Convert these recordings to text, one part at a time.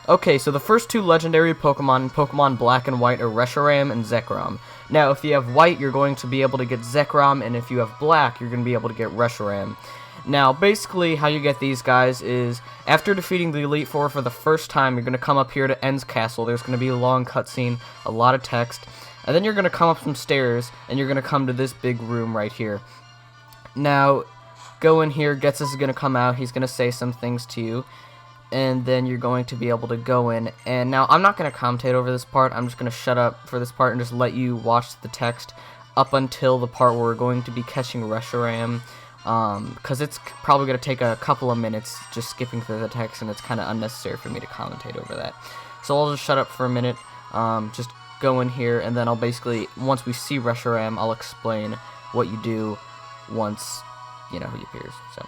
Okay, so the first two legendary Pokemon in Pokemon Black and White are Reshiram and Zekrom. Now, if you have White, you're going to be able to get Zekrom, and if you have Black, you're going to be able to get Reshiram. Now, basically, how you get these guys is, after defeating the Elite Four for the first time, you're going to come up here to End's Castle. There's going to be a long cutscene, a lot of text, and then you're going to come up some stairs, and you're going to come to this big room right here. Now, go in here, Getz is going to come out, he's going to say some things to you, and then you're going to be able to go in. And now, I'm not going to commentate over this part, I'm just going to shut up for this part and just let you watch the text up until the part where we're going to be catching Reshiram. Because it's probably going to take a couple of minutes just skipping through the text, and it's kind of unnecessary for me to commentate over that. So I'll just shut up for a minute, just go in here, and then I'll basically, once we see Reshiram, I'll explain what you do once, you know, he appears, so.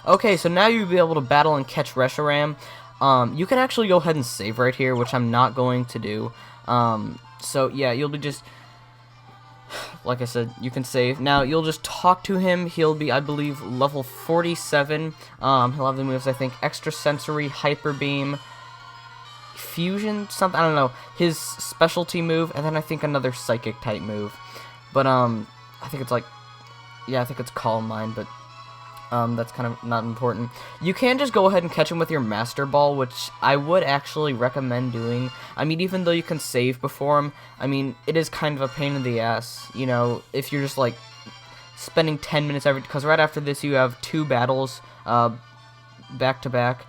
Okay, so now you'll be able to battle and catch Reshiram. You can actually go ahead and save right here, which I'm not going to do. So yeah, you'll be just, like I said, you can save. Now, you'll just talk to him. He'll be, I believe, level 47. He'll have the moves, I think, Extrasensory, Hyper Beam, Fusion, something, I don't know, his specialty move, and then I think another Psychic type move. But, I think it's like, yeah, I think it's Calm Mind, but that's kind of not important. You can just go ahead and catch him with your Master Ball, which I would actually recommend doing. I mean, even though you can save before him, I mean, it is kind of a pain in the ass, you know, if you're just, like, spending 10 minutes every, because right after this you have 2 battles, back to back,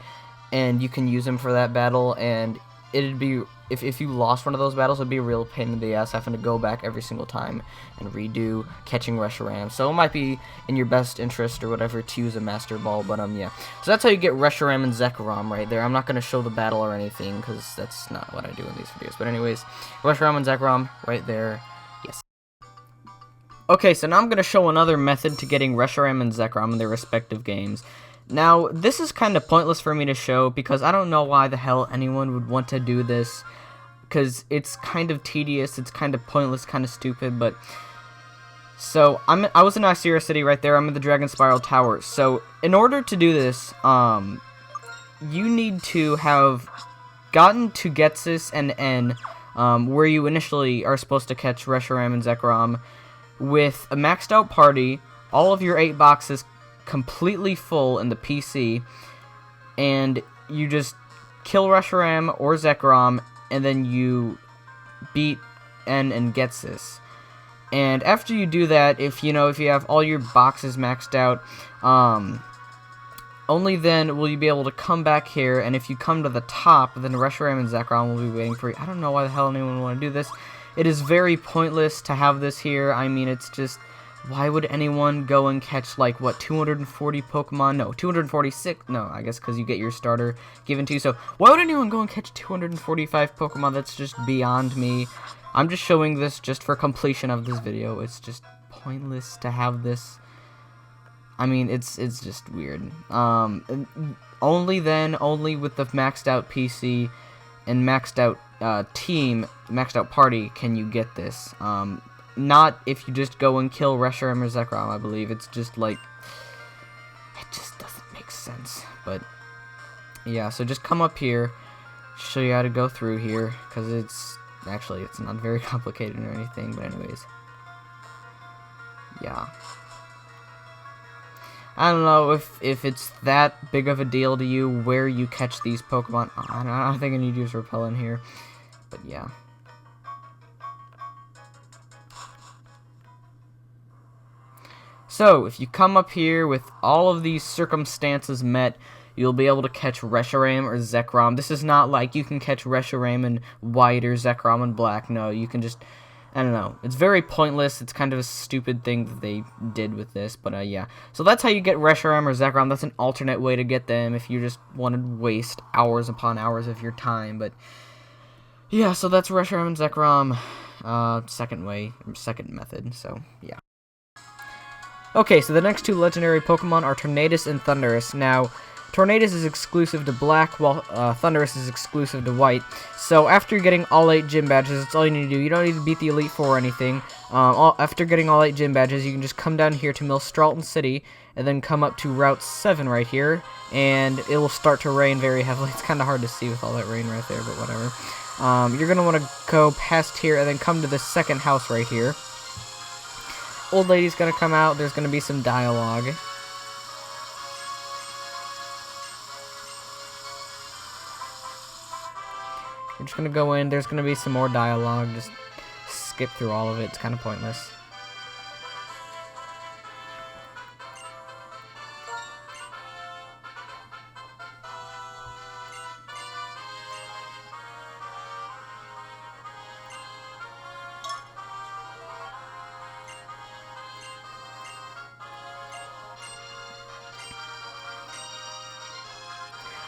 and you can use him for that battle, and it'd be, if you lost one of those battles, it'd be a real pain in the ass having to go back every single time and redo catching Reshiram. So it might be in your best interest or whatever to use a Master Ball, but yeah. So that's how you get Reshiram and Zekrom right there. I'm not going to show the battle or anything, because that's not what I do in these videos. But anyways, Reshiram and Zekrom right there. Yes. Okay, so now I'm going to show another method to getting Reshiram and Zekrom in their respective games. Now, this is kind of pointless for me to show, because I don't know why the hell anyone would want to do this, because it's kind of tedious, it's kind of pointless, kind of stupid, but... So, I was in Icera City right there, I'm in the Dragon Spiral Tower, so in order to do this, you need to have gotten to Getsis and N, where you initially are supposed to catch Reshiram and Zekrom, with a maxed out party, all of your 8 boxes completely full in the PC, and you just kill Reshiram or Zekrom, and then you beat N and Getsis. And after you do that, if you have all your boxes maxed out, only then will you be able to come back here, and if you come to the top, then Reshiram and Zekrom will be waiting for you. I don't know why the hell anyone would want to do this. It is very pointless to have this here. I mean, it's just, why would anyone go and catch, like, what, 240 Pokemon? No, 246. No, I guess because you get your starter given to you. So, why would anyone go and catch 245 Pokemon? That's just beyond me. I'm just showing this just for completion of this video. It's just pointless to have this. I mean, it's just weird. Only with the maxed out PC and maxed out team, maxed out party, can you get this. Not if you just go and kill Reshiram or Zekrom, I believe. It's just like, it just doesn't make sense. But yeah, so just come up here, show you how to go through here, because it's not very complicated or anything. But anyways, yeah. I don't know if it's that big of a deal to you where you catch these Pokemon. I don't think I need to use Repellent here, but yeah. So, if you come up here with all of these circumstances met, you'll be able to catch Reshiram or Zekrom. This is not like you can catch Reshiram in white or Zekrom in black. No, you can just, I don't know. It's very pointless. It's kind of a stupid thing that they did with this, but yeah. So that's how you get Reshiram or Zekrom. That's an alternate way to get them if you just want to waste hours upon hours of your time, but yeah, so that's Reshiram and Zekrom, second method, so yeah. Okay, so the next 2 legendary Pokemon are Tornadus and Thundurus. Now, Tornadus is exclusive to black, while Thundurus is exclusive to white. So after getting all 8 gym badges, that's all you need to do. You don't need to beat the Elite Four or anything. After getting all 8 gym badges, you can just come down here to Millstralton City, and then come up to Route 7 right here, and it will start to rain very heavily. It's kind of hard to see with all that rain right there, but whatever. You're going to want to go past here, and then come to the second house right here. Old lady's gonna come out. There's gonna be some dialogue. We're just gonna go in. There's gonna be some more dialogue. Just skip through all of it. It's kind of pointless.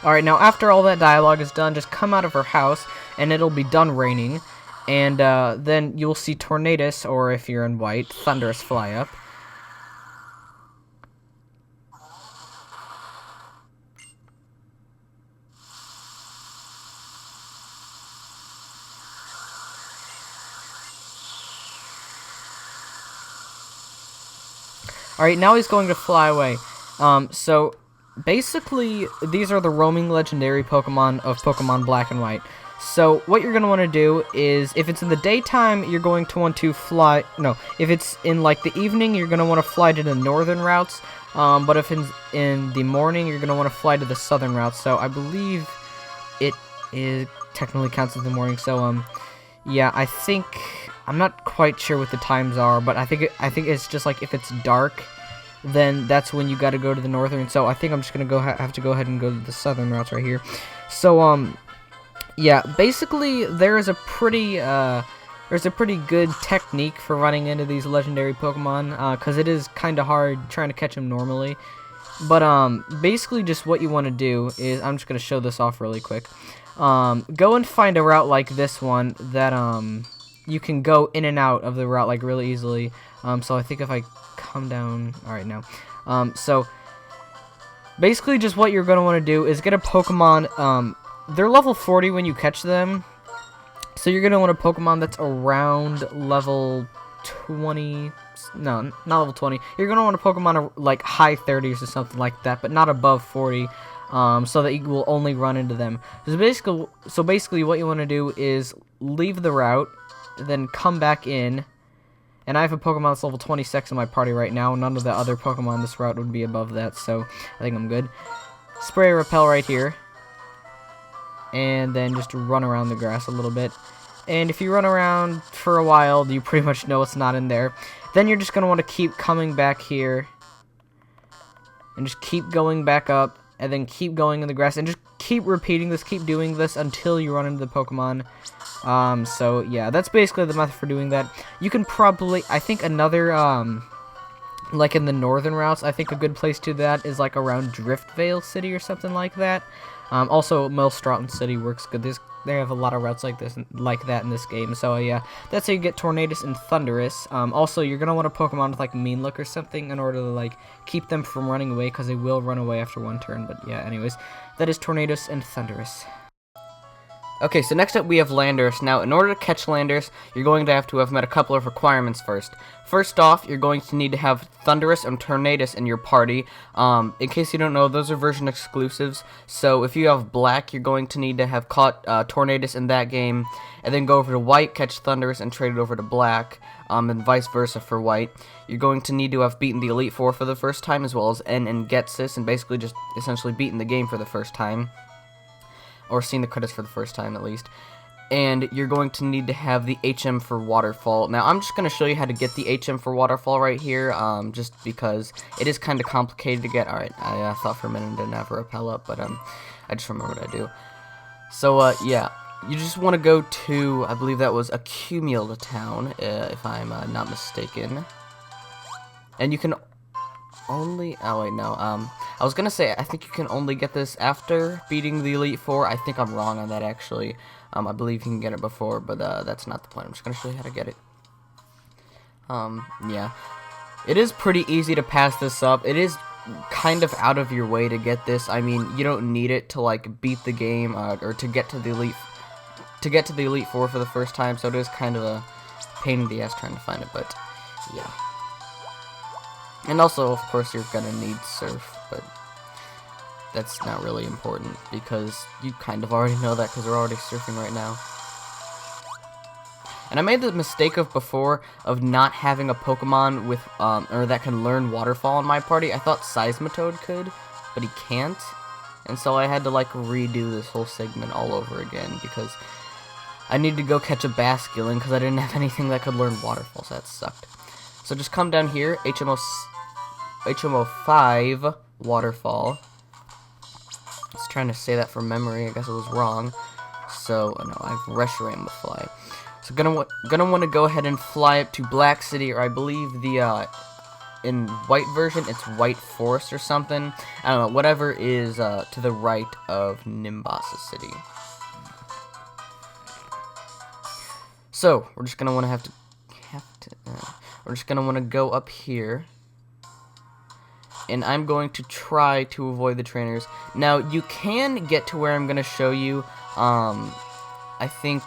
Alright, now after all that dialogue is done, just come out of her house, and it'll be done raining, and then you'll see Tornadus, or if you're in white, Thundurus fly up. Alright, now he's going to fly away. So basically, these are the roaming legendary Pokemon of Pokemon Black and White. So, what you're going to want to do is, if it's in the daytime, you're going to want to fly, no, if it's in, like, the evening, you're going to want to fly to the northern routes, but if in the morning, you're going to want to fly to the southern routes. So, I believe it technically counts as the morning, so, yeah, I think, I'm not quite sure what the times are, but I think it's just, like, if it's dark, then that's when you got to go to the northern. So I think I'm just gonna have to go ahead and go to the southern routes right here. So yeah, basically there's a pretty good technique for running into these legendary Pokemon, because it is kind of hard trying to catch them normally. But basically just what you want to do is, I'm just gonna show this off really quick. Go and find a route like this one that you can go in and out of the route like really easily. So I think if I come down, alright, now, so basically just what you're going to want to do is get a Pokemon, they're level 40 when you catch them, so you're going to want a Pokemon that's around level 20, no, not level 20, you're going to want a Pokemon like high 30s or something like that, but not above 40. so that you will only run into them. So basically what you want to do is leave the route, then come back in. And I have a Pokemon that's level 26 in my party right now. None of the other Pokemon on this route would be above that, so I think I'm good. Spray a Repel right here. And then just run around the grass a little bit. And if you run around for a while, you pretty much know it's not in there. Then you're just going to want to keep coming back here. And just keep going back up. And then keep going in the grass. And just keep repeating this, keep doing this until you run into the Pokemon. So yeah, that's basically the method for doing that. You can probably, I think another, like in the northern routes, I think a good place to do that is like around Driftvale City or something like that. Also, Millstroughton City works good. They have a lot of routes like this, like that in this game. So yeah, that's how you get Tornadus and Thundurus. Also, you're gonna want a Pokemon with like Mean Look or something in order to like keep them from running away, because they will run away after one turn. But yeah, anyways, that is Tornadus and Thundurus. Okay, so next up we have Landorus. Now, in order to catch Landorus, you're going to have met a couple of requirements first. First off, you're going to need to have Thundurus and Tornadus in your party. In case you don't know, those are version exclusives. So if you have Black, you're going to need to have caught Tornadus in that game, and then go over to White, catch Thundurus, and trade it over to Black, and vice versa for White. You're going to need to have beaten the Elite Four for the first time, as well as N and Getsis, and basically just essentially beaten the game for the first time. Or seen the credits for the first time, at least. And you're going to need to have the HM for Waterfall. Now, I'm just going to show you how to get the HM for Waterfall right here, just because it is kind of complicated to get. Alright, I thought for a minute I didn't have a Repel up, but I just remembered I do. So, yeah, you just want to go to, I believe that was Accumula Town, if I'm not mistaken. And you can only, oh wait, no, I was gonna say, I think you can only get this after beating the Elite Four. I think I'm wrong on that, actually. I believe you can get it before, but that's not the point. I'm just gonna show you how to get it. Yeah. It is pretty easy to pass this up. It is kind of out of your way to get this. I mean, you don't need it to, like, beat the game, or to get to the Elite Four for the first time, so it is kind of a pain in the ass trying to find it, but, yeah. And also, of course, you're gonna need Surf, but that's not really important, because you kind of already know that, because we're already surfing right now. And I made the mistake of before of not having a Pokemon with, or that can learn Waterfall in my party. I thought Seismitoad could, but he can't. And so I had to, like, redo this whole segment all over again, because I needed to go catch a Basculin, because I didn't have anything that could learn Waterfall, so that sucked. So just come down here, HM05 Waterfall. I was trying to say that from memory, I guess it was wrong. So, no, I have Reshiram with Fly. So gonna want to go ahead and fly up to Black City, or I believe the, in White version, it's White Forest or something. I don't know, whatever is, to the right of Nimbasa City. So, we're just gonna want to we're just gonna want to go up here. And I'm going to try to avoid the trainers. Now, you can get to where I'm going to show you, I think,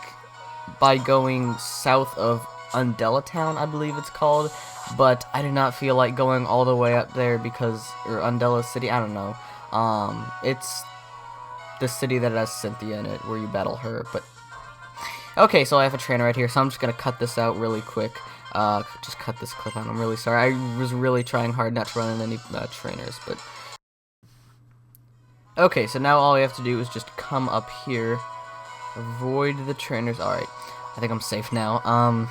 by going south of Undella Town, I believe it's called. But I do not feel like going all the way up there because, or Undella City, I don't know. It's the city that has Cynthia in it, where you battle her, but... Okay, so I have a trainer right here, so I'm just going to cut this out really quick. Just cut this clip out. I'm really sorry. I was really trying hard not to run in any trainers, but... Okay, so now all you have to do is just come up here. Avoid the trainers. Alright, I think I'm safe now.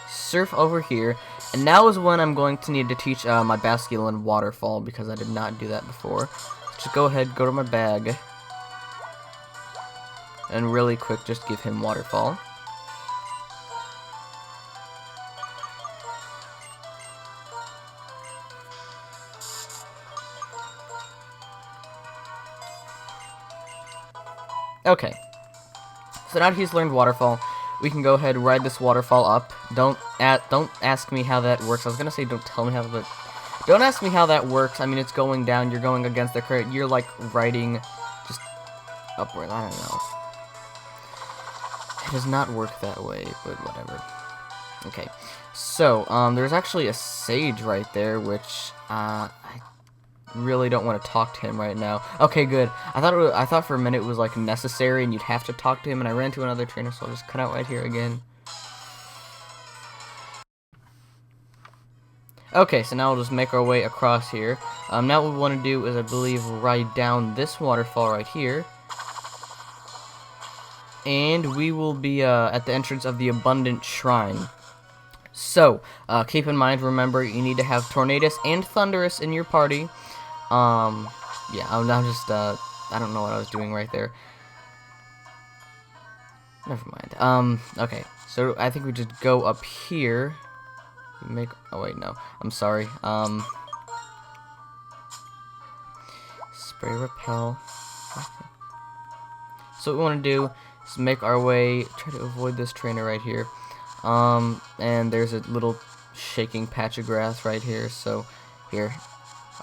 Surf over here. And now is when I'm going to need to teach my Basculin Waterfall, because I did not do that before. Just go ahead, go to my bag. And really quick, just give him Waterfall. Okay, so now that he's learned Waterfall, we can go ahead and ride this Waterfall up. Don't ask me how that works. I was gonna say don't tell me how, but don't ask me how that works. I mean, it's going down. You're going against the current. You're like riding just upward. I don't know. It does not work that way, but whatever. Okay, so there's actually a sage right there, which really don't want to talk to him right now. Okay, good. I thought for a minute it was like necessary and you'd have to talk to him, and I ran to another trainer, so I'll just cut out right here again. Okay, so now we'll just make our way across here. Now what we want to do is, I believe, ride down this waterfall right here. And we will be at the entrance of the Abundant Shrine. So, keep in mind, remember, you need to have Tornadus and Thundurus in your party. Yeah, I'm just, I don't know what I was doing right there. Never mind. Okay, so I think we just go up here. Oh wait, no, I'm sorry. Spray repel. Okay. So what we want to do is make our way, try to avoid this trainer right here. And there's a little shaking patch of grass right here, so here.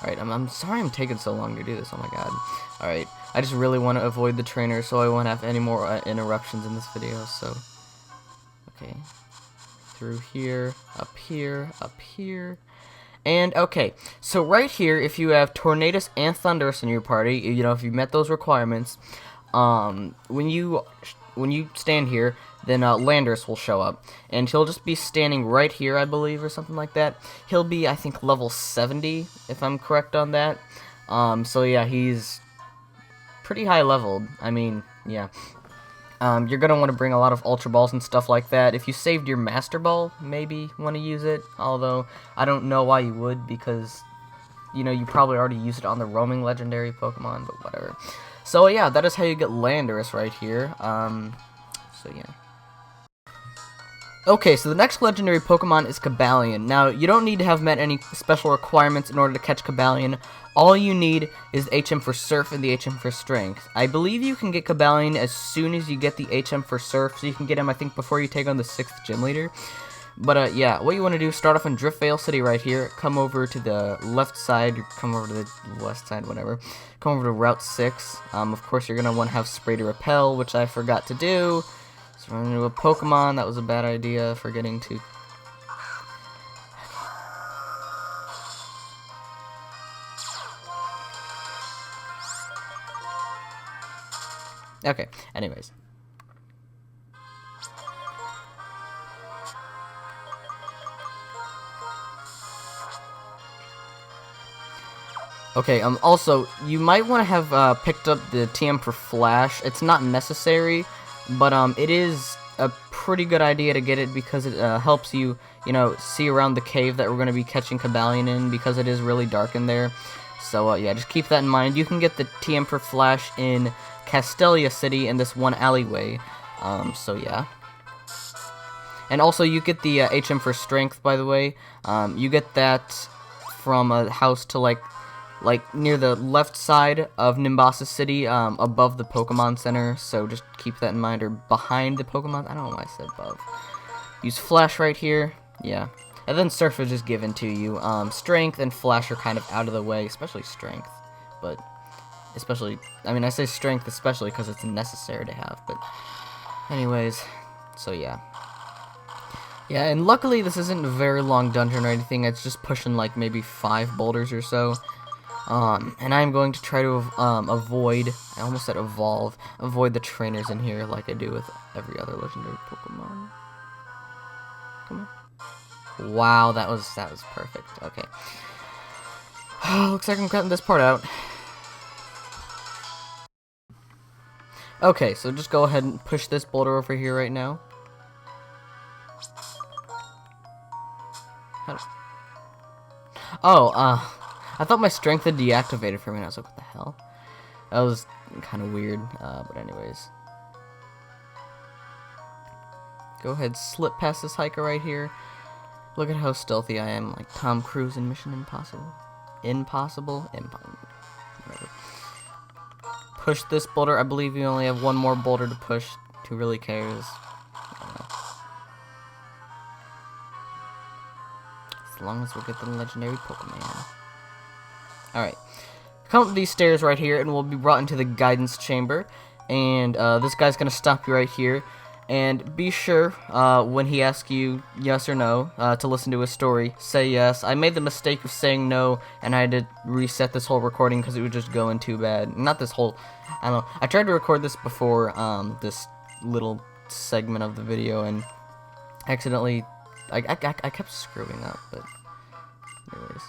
Alright, I'm sorry I'm taking so long to do this, oh my god. Alright, I just really want to avoid the trainer so I won't have any more interruptions in this video, so. Okay. Through here, up here, up here. And, okay, so right here, if you have Tornadus and Thundurus in your party, you know, if you met those requirements, when you stand here, then Landorus will show up, and he'll just be standing right here, I believe, or something like that. He'll be, I think, level 70, if I'm correct on that. So yeah, he's pretty high leveled. I mean, yeah. You're gonna want to bring a lot of Ultra Balls and stuff like that. If you saved your Master Ball, maybe want to use it. Although I don't know why you would, because you know you probably already used it on the roaming legendary Pokemon, but whatever. So yeah, that is how you get Landorus right here. So yeah. Okay, so the next legendary Pokemon is Cobalion. Now, you don't need to have met any special requirements in order to catch Cobalion. All you need is the HM for Surf and the HM for Strength. I believe you can get Cobalion as soon as you get the HM for Surf, so you can get him, I think, before you take on the 6th Gym Leader. But, yeah, what you want to do is start off in Driftvale City right here, come over to the left side, come over to the west side, whatever, come over to Route 6. Of course, you're going to want to have Spray to Repel, which I forgot to do. So run into a Pokemon, that was a bad idea, forgetting to... Okay, anyways. Okay, also, you might want to have picked up the TM for Flash. It's not necessary, but it is a pretty good idea to get it because it helps you, you know, see around the cave that we're going to be catching Cobalion in, because it is really dark in there. So, yeah, just keep that in mind. You can get the TM for Flash in Castelia City in this one alleyway. So, yeah. And also, you get the HM for Strength, by the way. You get that from a house to, like near the left side of Nimbasa City, above the Pokemon Center, so just keep that in mind, or behind the Pokemon, I don't know why I said above. Use Flash right here, yeah. And then Surf is just given to you. Strength and Flash are kind of out of the way, especially Strength, but especially, I mean, I say Strength especially because it's necessary to have, but anyways, so yeah. Yeah, and luckily this isn't a very long dungeon or anything, it's just pushing like maybe 5 boulders or so. And I'm going to try to avoid, I almost said evolve, avoid the trainers in here like I do with every other legendary Pokemon. Come on. Wow, that was perfect. Okay. Looks like I'm cutting this part out. Okay, so just go ahead and push this boulder over here right now. I thought my strength had deactivated for me, and I was like, what the hell? That was kind of weird, but anyways. Go ahead, slip past this hiker right here. Look at how stealthy I am, like Tom Cruise in Mission Impossible. Impossible? Whatever. Push this boulder. I believe you only have one more boulder to push. Who really cares? I don't know. As long as we get the legendary Pokemon. Alright. Come up these stairs right here, and we'll be brought into the guidance chamber. And this guy's going to stop you right here. And be sure, when he asks you yes or no, to listen to his story, say yes. I made the mistake of saying no, and I had to reset this whole recording because it was just going too bad. Not this whole, I don't know. I tried to record this before, this little segment of the video, and accidentally, I kept screwing up, but anyways.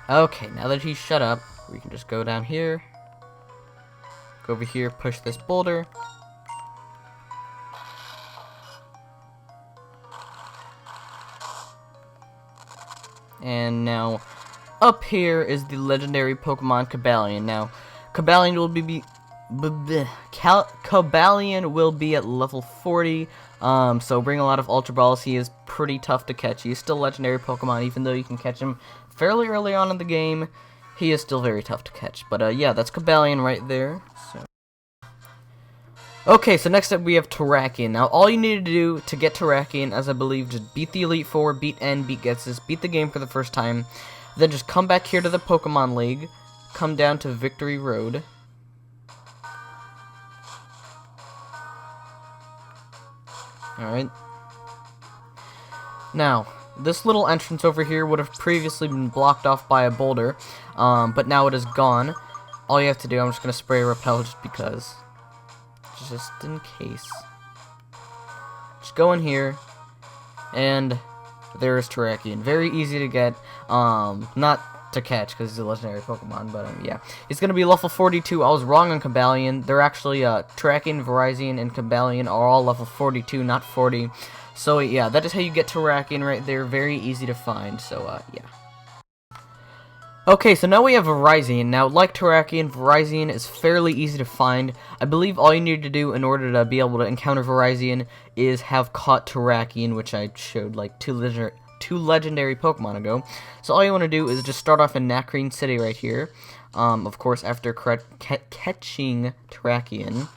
Okay, now that he's shut up, we can just go down here, go over here, push this boulder, and now up here is the legendary Pokemon Cobalion. Now, Cobalion will be at level 40, so bring a lot of Ultra Balls. He is pretty tough to catch. He is still a legendary Pokemon, even though you can catch him fairly early on in the game. He is still very tough to catch. But yeah, that's Cobalion right there. Okay, so next up we have Terrakion. Now, all you need to do to get Terrakion, as I believe, just beat the Elite Four, beat N, beat Getsus, beat the game for the first time, then just come back here to the Pokemon League, come down to Victory Road. Alright. Now, this little entrance over here would have previously been blocked off by a boulder, but now it is gone. All you have to do, I'm just going to spray repel just because. Just in case. Just go in here, and there's Terrakion. Very easy to get, not to catch because he's a legendary Pokemon, but yeah. He's going to be level 42. I was wrong on Cobalion. They're actually, Terrakion, Virizion, and Cobalion are all level 42, not 40. So yeah, that is how you get Terrakion right there. Very easy to find, so yeah. Okay, so now we have Virizion. Now, like Terrakion, Virizion is fairly easy to find. I believe all you need to do in order to be able to encounter Virizion is have caught Terrakion, which I showed like two legendary Pokemon ago. So all you want to do is just start off in Nacrene City right here. Of course, after catching Terrakion.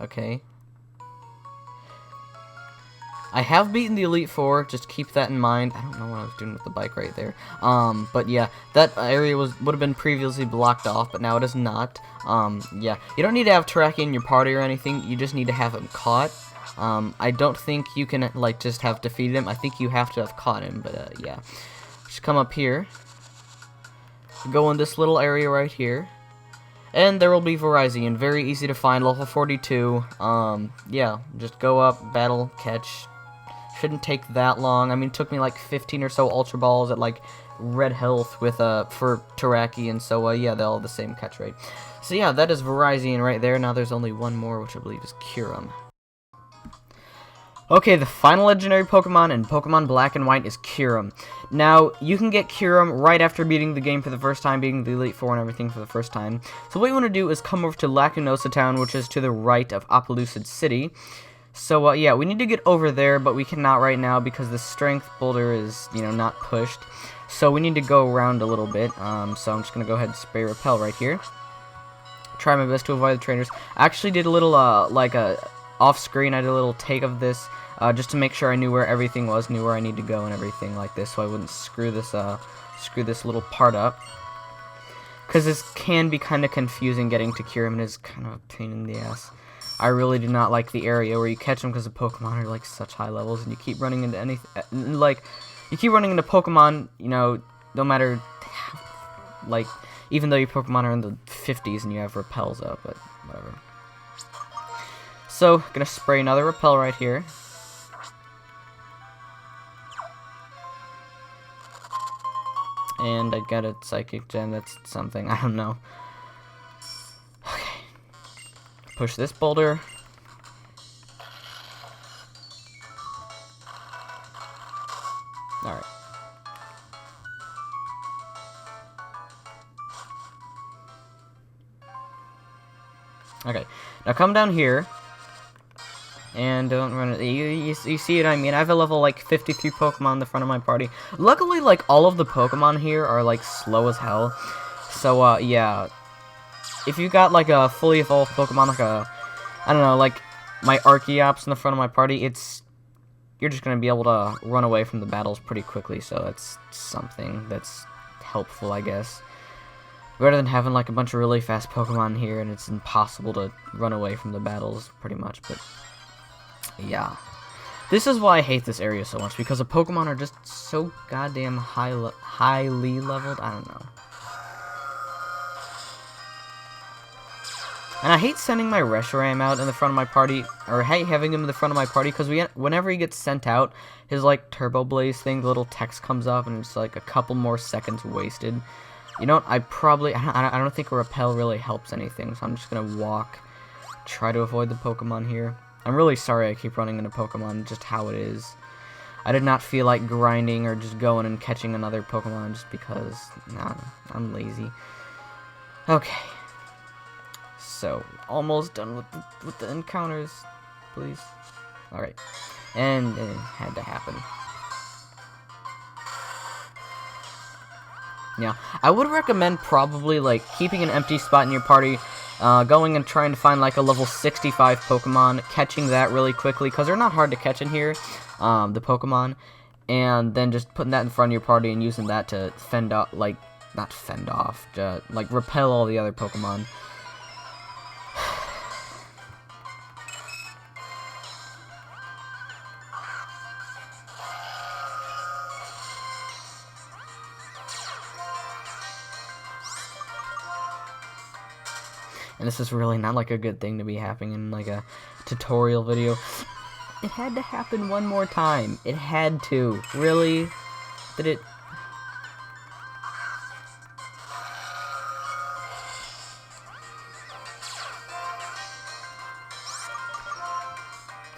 Okay. I have beaten the Elite Four, just keep that in mind. I don't know what I was doing with the bike right there. But yeah, that area would have been previously blocked off, but now it is not. Yeah, you don't need to have Terrakion in your party or anything, you just need to have him caught. I don't think you can, like, just have defeated him. I think you have to have caught him, but yeah. Just come up here. Go in this little area right here. And there will be Virizion, very easy to find, level 42. Yeah, just go up, battle, catch. Shouldn't take that long. I mean, it took me like 15 or so Ultra Balls at like red health with for Terrakion, so yeah, they're all the same catch rate. So yeah, that is Virizion right there. Now there's only one more, which I believe is Kyurem. Okay, the final legendary Pokemon in Pokemon Black and White is Kyurem. Now, you can get Kyurem right after beating the game for the first time, beating the Elite Four and everything for the first time. So what you want to do is come over to Lacunosa Town, which is to the right of Opelucid City. So, yeah, we need to get over there, but we cannot right now because the Strength Boulder is, you know, not pushed. So we need to go around a little bit. So I'm just going to go ahead and spray Repel right here. Try my best to avoid the trainers. I actually did a little, off-screen, I did a little take of this, just to make sure I knew where everything was, knew where I need to go and everything like this, so I wouldn't screw this little part up. Because this can be kind of confusing getting to Kyurem, and it's kind of a pain in the ass. I really do not like the area where you catch them because the Pokemon are like such high levels, and you keep running into anything, like, you keep running into Pokemon, you know, no matter, like, even though your Pokemon are in the 50s and you have Repels up, but whatever. So, gonna spray another Repel right here. And I got a Psychic Gem, that's something, I don't know. Okay. Push this boulder. Alright. Okay, now come down here. And don't run it. You see what I mean? I have a level like 53 Pokemon in the front of my party. Luckily, like, all of the Pokemon here are like slow as hell. So yeah, if you got like a fully evolved Pokemon, like I don't know, like my Archeops in the front of my party, it's you're just going to be able to run away from the battles pretty quickly, so that's something that's helpful, I guess. Rather than having like a bunch of really fast Pokemon here and it's impossible to run away from the battles, pretty much, but yeah. This is why I hate this area so much, because the Pokemon are just so goddamn highly leveled, I don't know. And I hate sending my Reshiram out in the front of my party, or I hate having him in the front of my party, because whenever he gets sent out, his, like, Turbo Blaze thing, the little text comes up, and it's, like, a couple more seconds wasted. You know what, I don't think a Repel really helps anything, so I'm just gonna walk, try to avoid the Pokemon here. I'm really sorry I keep running into Pokemon, just how it is. I did not feel like grinding or just going and catching another Pokemon just because, nah, I'm lazy. Okay. So, almost done with the encounters, please. Alright. And it had to happen. Yeah, I would recommend probably, like, keeping an empty spot in your party, going and trying to find, like, a level 65 Pokemon, catching that really quickly, because they're not hard to catch in here, the Pokemon, and then just putting that in front of your party and using that to fend off, like, not fend off, like, repel all the other Pokemon. And this is really not, like, a good thing to be happening in, like, a tutorial video. It had to happen one more time. It had to. Really? Did it?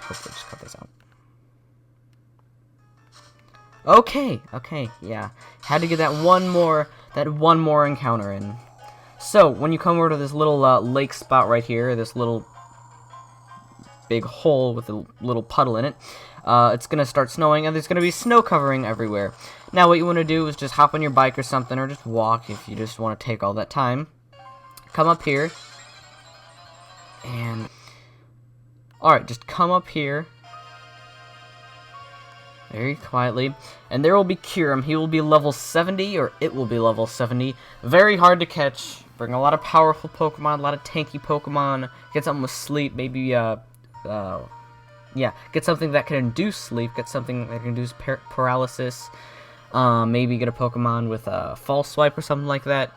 Hopefully just cut this out. Okay, yeah. Had to get that one more encounter in. So, when you come over to this little lake spot right here, this little big hole with a little puddle in it, it's going to start snowing, and there's going to be snow covering everywhere. Now, what you want to do is just hop on your bike or something, or just walk if you just want to take all that time. Come up here, and... Alright, just come up here. Very quietly. And there will be Kyurem. He will be level 70, or it will be level 70. Very hard to catch. Bring a lot of powerful Pokemon, a lot of tanky Pokemon. Get something with sleep, maybe, yeah, get something that can induce sleep. Get something that can induce paralysis. Maybe get a Pokemon with a False Swipe or something like that.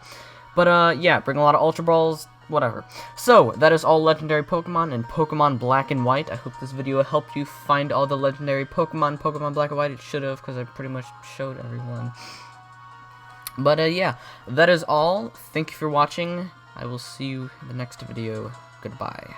But, yeah, bring a lot of Ultra Balls. Whatever. So, that is all legendary Pokemon in Pokemon Black and White. I hope this video helped you find all the legendary Pokemon Black and White. It should have, because I pretty much showed everyone. But, yeah, that is all. Thank you for watching. I will see you in the next video. Goodbye.